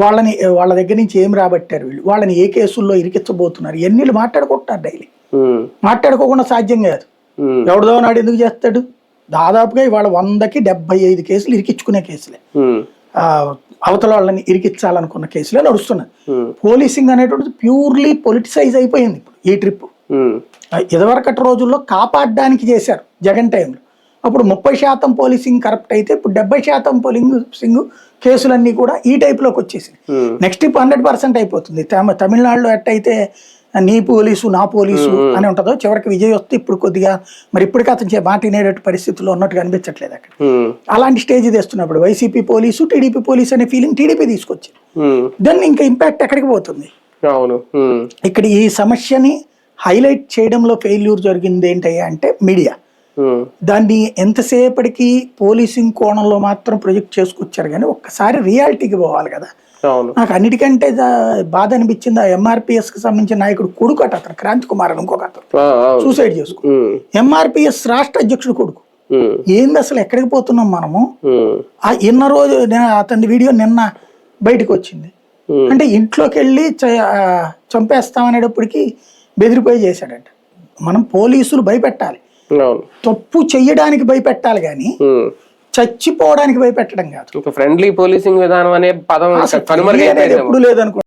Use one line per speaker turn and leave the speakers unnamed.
వాళ్ళ దగ్గర నుంచి ఏం రాబట్టారు వీళ్ళు, వాళ్ళని ఏ కేసుల్లో ఇరికించబోతున్నారు, ఎన్ని మాట్లాడుకుంటున్నారు డైలీ. మాట్లాడుకోకుండా సాధ్యం కాదు. ఎవరిదో నాడు ఎందుకు చేస్తాడు? దాదాపుగా ఇవాళ 100కి 75 కేసులు ఇరికించుకునే కేసులే, అవతల వాళ్ళని ఇరికించాలనుకున్న కేసులే నడుస్తున్నాయి. పోలీసింగ్ అనేటువంటిది ప్యూర్లీ పొలిటిసైజ్ అయిపోయింది ఇప్పుడు ఈ ట్రిప్. ఇదివరకటి రోజుల్లో కాపాడడానికి చేశారు జగన్ టైంలో, అప్పుడు 30% పోలీసింగ్ కరప్ట్ అయితే ఇప్పుడు 70% పోలీసింగ్ కేసులన్నీ కూడా ఈ టైప్లోకి వచ్చేసింది. నెక్స్ట్ ఇప్పుడు 100% అయిపోతుంది. తమిళనాడులో ఎట్టయితే నీ పోలీసు నా పోలీసు అని ఉంటుందో, చివరికి విజయ్ వస్తే ఇప్పుడు కొద్దిగా మరి ఇప్పటికీ అతను మాట వినేటట్టు పరిస్థితుల్లో ఉన్నట్టుగా అనిపించట్లేదు అక్కడ. అలాంటి స్టేజ్ తెస్తున్నప్పుడు వైసీపీ పోలీసు టీడీపీ పోలీసు అనే ఫీలింగ్ టీడీపీ తీసుకొచ్చింది. దాన్ని ఇంకా ఇంపాక్ట్ ఎక్కడికి పోతుంది? ఇక్కడ ఈ సమస్యని హైలైట్ చేయడంలో ఫెయిల్యూర్ జరిగింది ఏంటయ్యా అంటే మీడియా. దాన్ని ఎంతసేపటికి పోలీసింగ్ కోణంలో మాత్రం ప్రొజెక్ట్ చేసుకొచ్చారు, కానీ ఒక్కసారి రియాలిటీకి పోవాలి కదా. నాకు అన్నిటికంటే బాధ అనిపించింది ఆ ఎంఆర్పిఎస్ కి సంబంధించిన నాయకుడు కొడుకు అతను క్రాంతి కుమార్ అని ఇంకొక అతను సూసైడ్ చేసుకో, ఎంఆర్పిఎస్ రాష్ట్ర అధ్యక్షుడు కొడుకు. ఏంది అసలు, ఎక్కడికి పోతున్నాం మనము? ఎన్న రోజు అతని వీడియో నిన్న బయటకు వచ్చింది. అంటే ఇంట్లోకి వెళ్ళి చంపేస్తామనేటప్పటికి బెదిరిపోయి చేశాడంట. మనం పోలీసులు భయపెట్టాలి, తప్పు చెయ్యడానికి భయపెట్టాలి, కానీ చచ్చిపోవడానికి భయపెట్టడం కాదు.
ఫ్రెండ్లీ పోలీసింగ్ విధానం అనే పదం
ఎప్పుడు లేదనుకో.